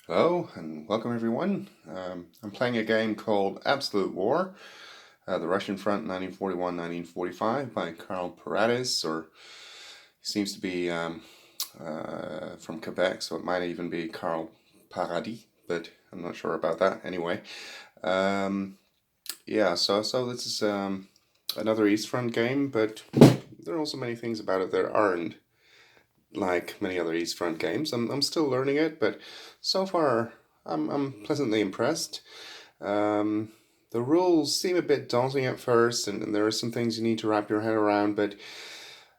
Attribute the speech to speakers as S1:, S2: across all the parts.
S1: Hello and welcome everyone. I'm playing a game called Absolute War, the Russian Front 1941-1945 by Karl Paradis, or he seems to be from Quebec, so it might even be Karl Paradis, but I'm not sure about that. Anyway, um, so this is another East Front game, but there are also many things about it that aren't like many other East Front games. I'm still learning it, but so far I'm pleasantly impressed. Um, the rules seem a bit daunting at first, and there are some things you need to wrap your head around, but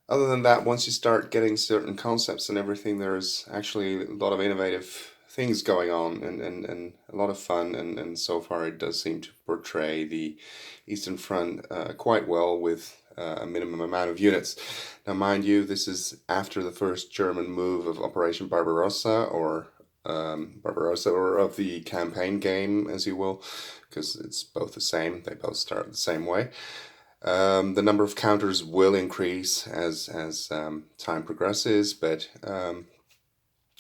S1: other than that, once you start getting certain concepts and everything, there's actually a lot of innovative things going on and a lot of fun, and so far it does seem to portray the Eastern Front quite well with a minimum amount of units. Now, mind you, this is after the first German move of Operation Barbarossa, or of the campaign game, as you will, because it's both the same. They both start the same way. The number of counters will increase as time progresses, but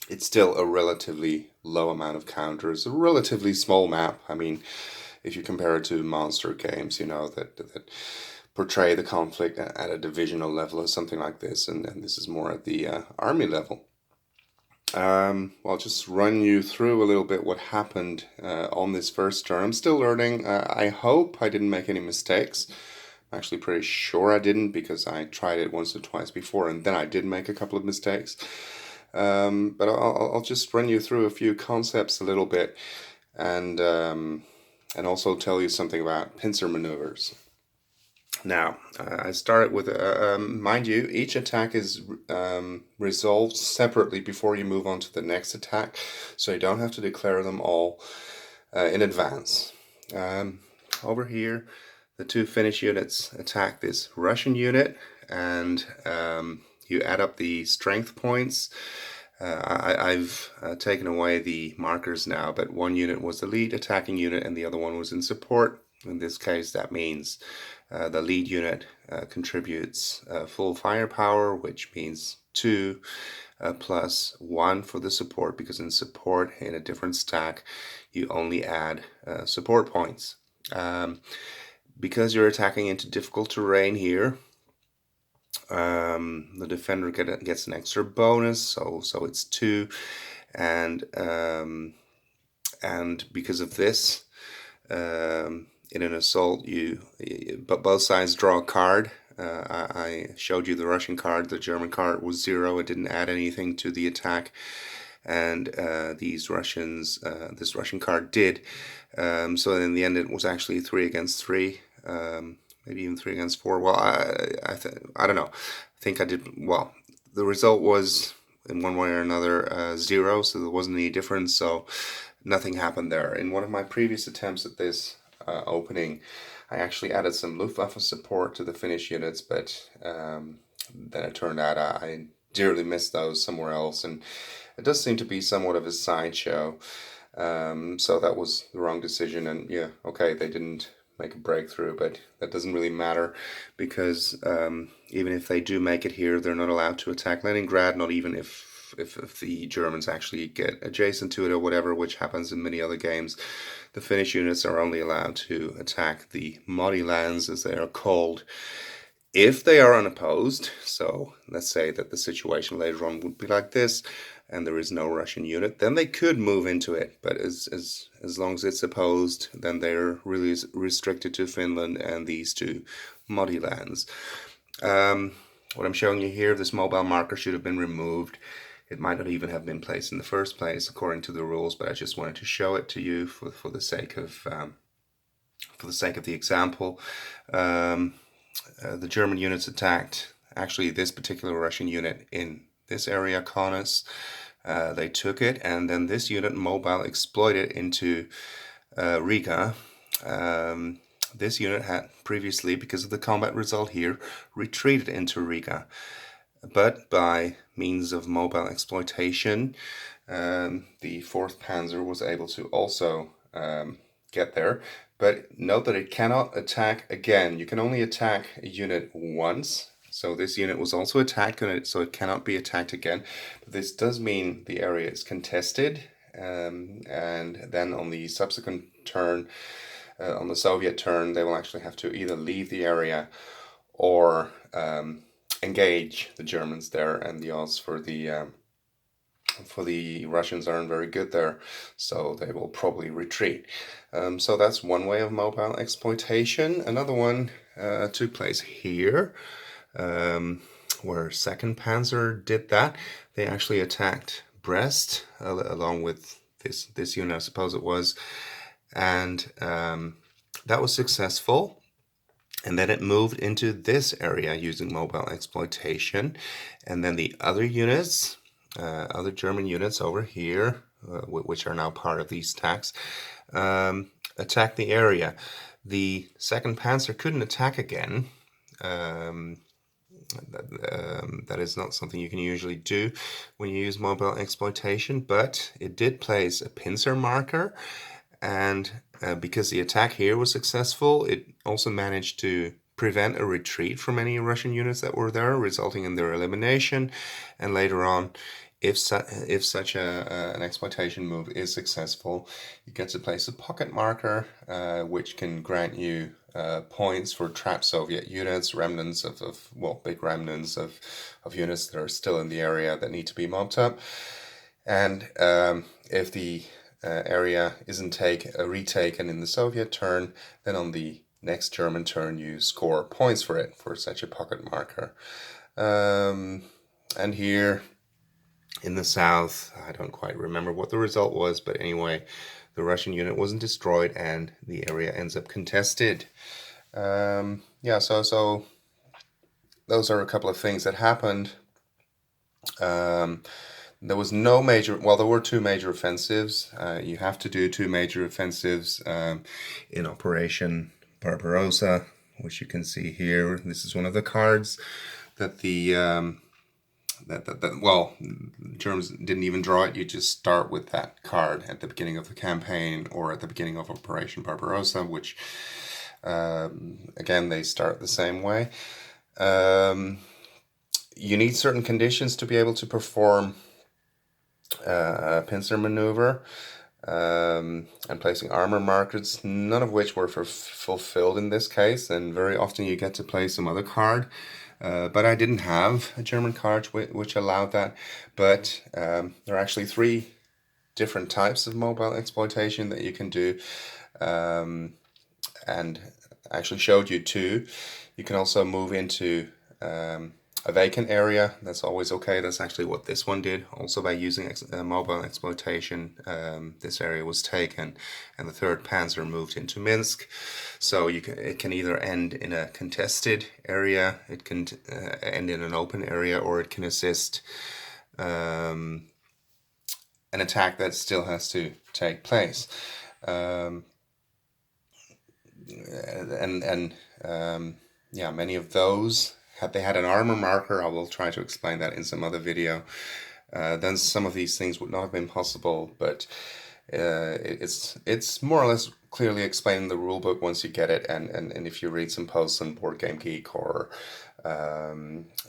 S1: it's still a relatively low amount of counters, a relatively small map. I mean, if you compare it to monster games, that portray the conflict at a divisional level or something like this, and this is more at the army level. Well, I'll just run you through a little bit what happened on this first turn. I'm still learning. I hope I didn't make any mistakes. I'm actually pretty sure I didn't because I tried it once or twice before and then I did make a couple of mistakes. But I'll just run you through a few concepts a little bit and also tell you something about pincer maneuvers. Now, I started with, mind you, each attack is resolved separately before you move on to the next attack, so you don't have to declare them all in advance. Over here, the two Finnish units attack this Russian unit, and you add up the strength points. I've taken away the markers now, but one unit was the lead attacking unit and the other one was in support. In this case, that means the lead unit contributes full firepower, which means 2 plus 1 for the support, because in support, in a different stack, you only add support points. Because you're attacking into difficult terrain here, the defender gets an extra bonus, so it's 2, and because of this, in an assault, but both sides draw a card. I showed you the Russian card. The German card was 0. It didn't add anything to the attack, and this Russian card did. So in the end, it was actually 3 against 3. Maybe even 3 against 4. Well, I don't know. I think I did well. The result was in one way or another 0, so there wasn't any difference. So nothing happened there. In one of my previous attempts at this opening, I actually added some Luftwaffe support to the Finnish units, but then it turned out I dearly missed those somewhere else, and it does seem to be somewhat of a sideshow. So that was the wrong decision, and yeah, okay, they didn't make a breakthrough, but that doesn't really matter because even if they do make it here, they're not allowed to attack Leningrad, not even if the Germans actually get adjacent to it or whatever, which happens in many other games. The Finnish units are only allowed to attack the Modi lands, as they are called, if they are unopposed. So let's say that the situation later on would be like this, and there is no Russian unit, then they could move into it. But as long as it's opposed, then they're really restricted to Finland and these two Modi lands. What I'm showing you here, this mobile marker should have been removed. It might not even have been placed in the first place according to the rules, but I just wanted to show it to you for the sake of the example. The German units attacked actually this particular Russian unit in this area, Kaunas. They took it, and then this unit, mobile, exploited into Riga. This unit had previously, because of the combat result here, retreated into Riga. But by means of mobile exploitation, the 4th Panzer was able to also get there. But note that it cannot attack again. You can only attack a unit once. So this unit was also attacked, so it cannot be attacked again. But this does mean the area is contested, and then on the subsequent turn, on the Soviet turn, they will actually have to either leave the area or engage the Germans there, and the odds for the Russians aren't very good there, so they will probably retreat. So that's one way of mobile exploitation. Another one took place here, where Second Panzer did that. They actually attacked Brest along with this unit, I suppose it was, and that was successful. And then it moved into this area using mobile exploitation. And then the other units, other German units over here, which are now part of these attacks, attacked the area. The Second Panzer couldn't attack again. That is not something you can usually do when you use mobile exploitation, but it did place a pincer marker, and because the attack here was successful, it also managed to prevent a retreat from any Russian units that were there, resulting in their elimination. And later on, if such an exploitation move is successful, you get to place a pocket marker, which can grant you points for trapped Soviet units, remnants of big remnants of units that are still in the area that need to be mopped up. And if the area isn't retaken in the Soviet turn, then on the next German turn you score points for it, for such a pocket marker. And here in the south, I don't quite remember what the result was, but anyway, the Russian unit wasn't destroyed and the area ends up contested. Yeah, so those are a couple of things that happened. There was no major, well, there were two major offensives. You have to do two major offensives in Operation Barbarossa, which you can see here. This is one of the cards that well, the Germans didn't even draw it. You just start with that card at the beginning of the campaign or at the beginning of Operation Barbarossa, which, again, they start the same way. You need certain conditions to be able to perform a pincer maneuver, and placing armor markers, none of which were fulfilled in this case, and very often you get to play some other card. But I didn't have a German card which allowed that. But there are actually three different types of mobile exploitation that you can do, and I actually showed you two. You can also move into a vacant area. That's always okay. That's actually what this one did. Also, by using mobile exploitation, this area was taken, and the third Panzer moved into Minsk. So it can either end in a contested area, it can end in an open area, or it can assist an attack that still has to take place. Yeah, many of those, had they had an armor marker, I will try to explain that in some other video, then some of these things would not have been possible, but it's more or less clearly explained in the rulebook once you get it, and if you read some posts on Board Game Geek or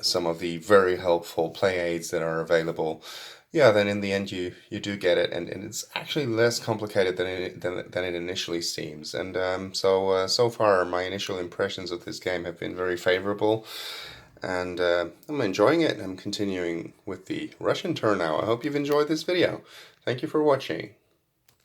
S1: some of the very helpful play aids that are available, yeah, then in the end you do get it, and it's actually less complicated than it initially seems. And so far my initial impressions of this game have been very favorable, and I'm enjoying it. I'm continuing with the Russian turn now. I hope you've enjoyed this video. Thank you for watching.